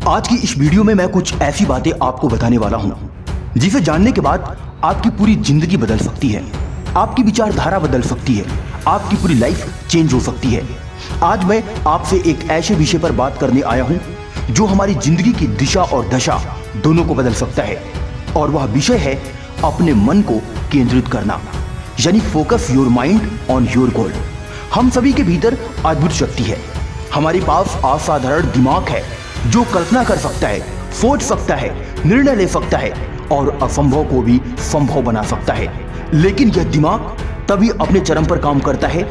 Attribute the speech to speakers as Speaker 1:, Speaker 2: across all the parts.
Speaker 1: आज की इस वीडियो में मैं कुछ ऐसी बातें आपको बताने वाला हूं जिसे जानने के बाद आपकी पूरी जिंदगी बदल सकती है, आपकी विचारधारा बदल सकती है, आपकी पूरी लाइफ चेंज हो सकती है। आज मैं आपसे एक ऐसे विषय पर बात करने आया हूं जो हमारी जिंदगी की दिशा और दशा दोनों को बदल सकता है, और वह विषय है अपने मन को केंद्रित करना, यानी focus your mind on your goal. हम सभी के भीतर अद्भुत शक्ति है। हमारे पास असाधारण दिमाग है जो कल्पना कर सकता है, सोच सकता है, निर्णय ले सकता है और असंभव को भी संभव बना सकता है। लेकिन यह दिमाग तभी अपने चरम पर काम करता है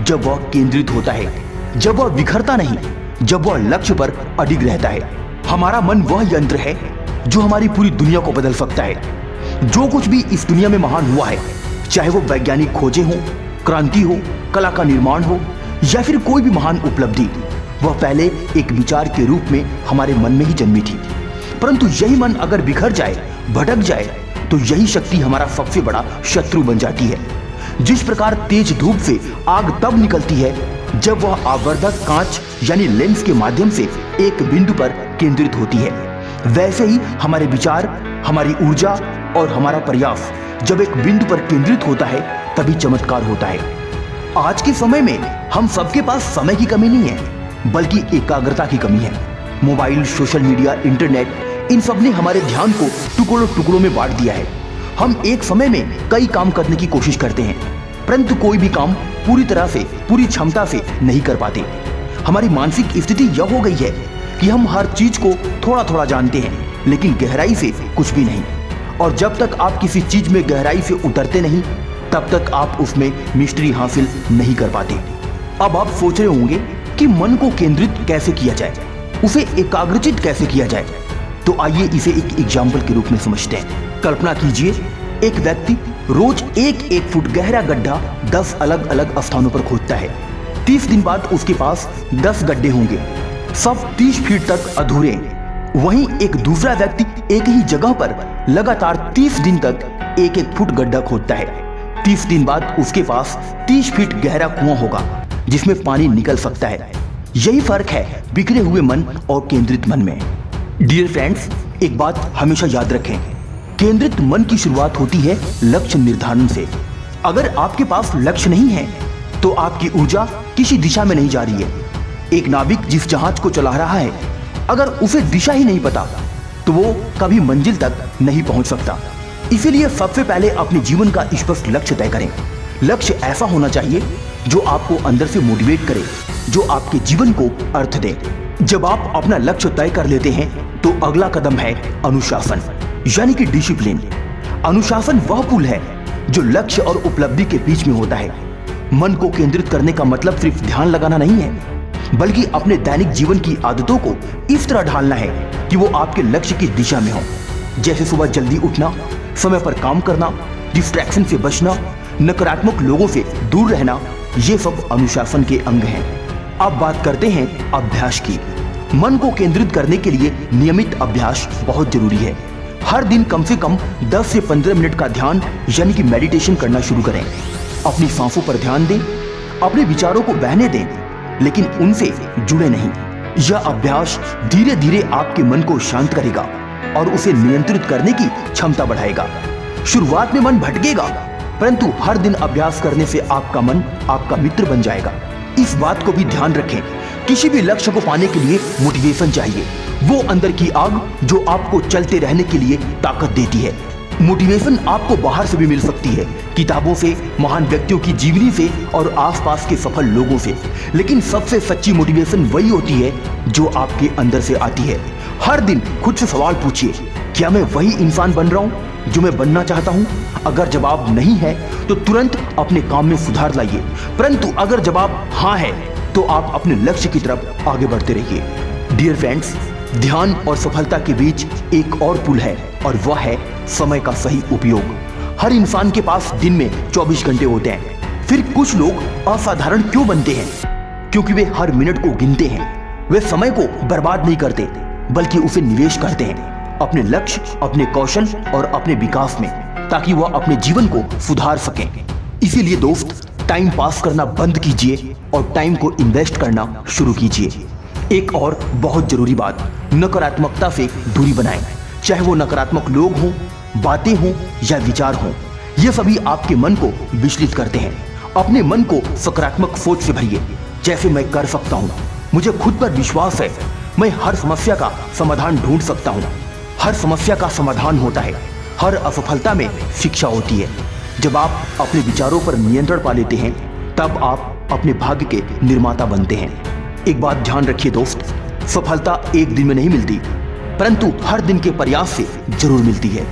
Speaker 1: जब वह केंद्रित होता है, जब वह बिखरता नहीं, जब वह लक्ष्य पर अडिग रहता है। हमारा मन वह यंत्र है जो हमारी पूरी दुनिया को बदल सकता है। जो कुछ भी इस दुनिया में महान हुआ है, चाहे वो वैज्ञानिक खोजें हो, क्रांति हो, कला का निर्माण हो या फिर कोई भी महान उपलब्धि, वह पहले एक विचार के रूप में हमारे मन में ही जन्मी थी। परंतु यही मन अगर बिखर जाए, भटक जाए, तो यही शक्ति हमारा सबसे बड़ा शत्रु बन जाती है। जिस प्रकार तेज धूप से आग तब निकलती है जब वह आवर्धक कांच यानी लेंस के माध्यम से एक बिंदु पर केंद्रित होती है, वैसे ही हमारे विचार, हमारी ऊर्जा और हमारा प्रयास जब एक बिंदु पर केंद्रित होता है तभी चमत्कार होता है। आज के समय में हम सबके पास समय की कमी नहीं है, बल्कि एकाग्रता की कमी है। मोबाइल, सोशल मीडिया, इंटरनेट, इन सब ने हमारे ध्यान को टुकड़ों टुकड़ों में बांट दिया है। हम एक समय में कई काम करने की कोशिश करते हैं, परंतु कोई भी काम पूरी तरह से, पूरी क्षमता से नहीं कर पाते। हमारी मानसिक स्थिति यह हो गई है कि हम हर चीज को थोड़ा थोड़ा जानते हैं, लेकिन गहराई से कुछ भी नहीं। और जब तक आप किसी चीज में गहराई से उतरते नहीं, तब तक आप उसमें मिस्ट्री हासिल नहीं कर पाते। अब आप सोच रहे होंगे कि मन को केंद्रित कैसे किया जाए, उसे एकाग्रचित कैसे किया जाए। तो आइए इसे एक एग्जाम्पल के रूप में समझते हैं। कल्पना कीजिए, एक व्यक्ति रोज एक फुट गहरा गड्ढा 10 अलग अलग स्थानों पर खोदता है। 30 दिन बाद उसके पास 10 गड्ढे होंगे, सब 30 फीट तक अधूरे। वहीं एक दूसरा व्यक्ति एक ही जगह पर लगातार 30 दिन तक एक फुट गड्ढा खोदता है। 30 दिन बाद उसके पास 30 फीट गहरा कुआं होगा जिसमें पानी निकल सकता है। यही फर्क है बिखरे हुए मन और केंद्रित मन में। डियर फ्रेंड्स, एक बात हमेशा याद रखें, केंद्रित मन की शुरुआत होती है लक्ष्य निर्धारण से। अगर आपके पास लक्ष्य नहीं है तो आपकी ऊर्जा किसी दिशा में नहीं जा रही है। एक नाविक जिस जहाज को चला रहा है, अगर उसे दिशा ही नहीं पता तो वो कभी मंजिल तक नहीं पहुंच सकता। इसीलिए सबसे पहले अपने जीवन का स्पष्ट लक्ष्य तय करें। लक्ष्य ऐसा होना चाहिए जो आपको अंदर से मोटिवेट करे, जो आपके जीवन को अर्थ दे। जब आप अपना लक्ष्य तय कर लेते हैं तो अगला कदम है अनुशासन, यानी कि डिसिप्लिन। अनुशासन वह पुल है जो लक्ष्य और उपलब्धि के बीच में होता है। मन को केंद्रित करने का मतलब सिर्फ ध्यान लगाना नहीं है, बल्कि अपने दैनिक जीवन की आदतों को इस तरह ढालना है कि वो आपके लक्ष्य की दिशा में हो। जैसे सुबह जल्दी उठना, समय पर काम करना, डिस्ट्रैक्शन से बचना, नकारात्मक लोगों से दूर रहना, ये सब अनुशासन के अंग हैं। अब बात करते हैं अभ्यास की। मन को केंद्रित करने के लिए नियमित अभ्यास बहुत जरूरी है। हर दिन कम से कम 10 से 15 मिनट का ध्यान यानी कि मेडिटेशन करना शुरू करें। अपनी सांसों पर ध्यान दें, अपने विचारों को बहने दें, लेकिन उनसे जुड़े नहीं। यह अभ्यास धीरे धीरे आपके मन को शांत करेगा और उसे नियंत्रित करने की क्षमता बढ़ाएगा। शुरुआत में मन भटकेगा, परंतु हर दिन अभ्यास करने से आपका मन आपका मित्र बन जाएगा। इस बात को भी ध्यान रखें, किसी भी लक्ष्य को पाने के लिए मोटिवेशन चाहिए, वो अंदर की आग जो आपको चलते रहने के लिए ताकत देती है। मोटिवेशन आपको बाहर से भी मिल सकती है, किताबों से, महान व्यक्तियों की जीवनी से और आसपास के सफल लोगों से। लेकिन सबसे सच्ची मोटिवेशन वही होती है जो आपके अंदर से आती है। हर दिन खुद से सवाल पूछिए, क्या मैं वही इंसान बन रहा हूँ जो मैं बनना चाहता हूँ? अगर जवाब नहीं है तो तुरंत अपने काम में सुधार लाइए, परंतु अगर जवाब हाँ है तो आप अपने लक्ष्य की तरफ आगे बढ़ते रहिए। डियर फ्रेंड्स, ध्यान और सफलता के बीच एक और पुल है, और वह है समय का सही उपयोग। हर इंसान के पास दिन में 24 घंटे होते हैं। फिर कुछ लोग असाधारण क्यों बनते हैं? क्योंकि वे हर मिनट को गिनते हैं। वे समय को बर्बाद नहीं करते, बल्कि उसे निवेश करते हैं अपने लक्ष्य, अपने कौशल और अपने विकास में, ताकि वह अपने जीवन को सुधार सकें। इसीलिए दोस्त, टाइम पास करना बंद कीजिए और टाइम को इन्वेस्ट करना शुरू कीजिए। एक और बहुत जरूरी बात, नकारात्मकता से दूरी बनाएं। चाहे वो नकारात्मक लोग हों, बातें हों या विचार हों, ये सभी आपके मन को विचलित करते हैं। अपने मन को सकारात्मक सोच से भरिए, जैसे मैं कर सकता हूँ, मुझे खुद पर विश्वास है, मैं हर समस्या का समाधान ढूंढ सकता हूँ। हर समस्या का समाधान होता है, हर असफलता में शिक्षा होती है। जब आप अपने विचारों पर नियंत्रण पा लेते हैं, तब आप अपने भाग्य के निर्माता बनते हैं। एक बात ध्यान रखिए दोस्त, सफलता एक दिन में नहीं मिलती, परंतु हर दिन के प्रयास से जरूर मिलती है।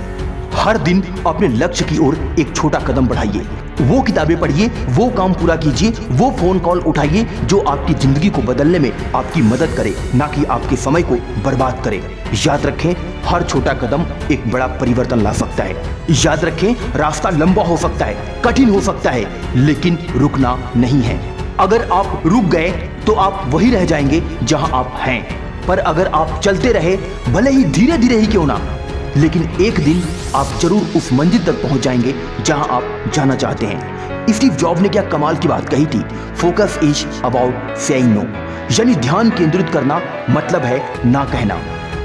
Speaker 1: हर दिन अपने लक्ष्य की ओर एक छोटा कदम बढ़ाइए, वो किताबें पढ़िए, वो काम पूरा कीजिए, वो फोन कॉल उठाइए जो आपकी जिंदगी को बदलने में आपकी मदद करे, ना कि आपके समय को बर्बाद करे। याद रखें, हर छोटा कदम एक बड़ा परिवर्तन ला सकता है। याद रखें, रास्ता लंबा हो सकता है, कठिन हो सकता है, लेकिन रुकना नहीं है। अगर आप रुक गए तो आप वही रह जाएंगे जहां आप हैं, पर अगर आप चलते रहे, भले ही धीरे धीरे ही क्यों ना, लेकिन एक दिन आप जरूर उस मंजिल तक पहुंच जाएंगे जहां आप जाना चाहते हैं। स्टीव जॉब ने क्या कमाल की बात कही थी, focus is about saying no, यानी ध्यान केंद्रित करना मतलब है ना कहना।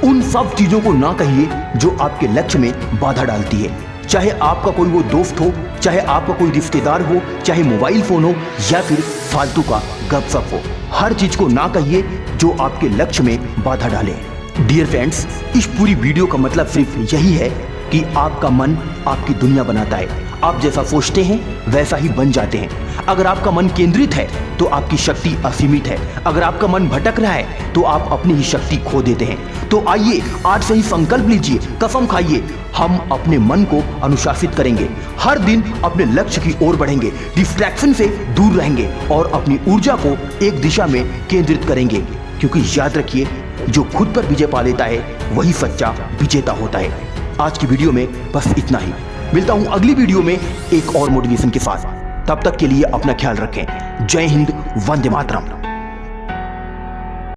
Speaker 1: उन सब चीजों को ना कहिए जो आपके लक्ष्य में बाधा डालती है। चाहे आपका कोई वो दोस्त हो, चाहे आपका कोई रिश्तेदार हो, चाहे मोबाइल फोन हो या फिर फालतू का गपशप हो, हर चीज को ना कहिए जो आपके लक्ष्य में बाधा डाले। डियर फ्रेंड्स, इस पूरी वीडियो का मतलब सिर्फ यही है कि आपका मन आपकी दुनिया बनाता है। आप जैसा सोचते हैं वैसा ही बन जाते हैं। अगर आपका मन केंद्रित है तो आपकी शक्ति असीमित है। अगर आपका मन भटक रहा है तो आप अपनी ही शक्ति खो देते हैं। तो आइए आज से ही संकल्प लीजिए, कसम खाइए, हम अपने मन को अनुशासित करेंगे, हर दिन अपने लक्ष्य की ओर बढ़ेंगे, डिस्ट्रैक्शन से दूर रहेंगे और अपनी ऊर्जा को एक दिशा में केंद्रित करेंगे। क्योंकि याद रखिए, जो खुद पर विजय पा लेता है वही सच्चा विजेता होता है। आज की वीडियो में बस इतना ही। मिलता हूं अगली वीडियो में एक और मोटिवेशन के साथ। तब तक के लिए अपना ख्याल रखें। जय हिंद, वंदे मातरम।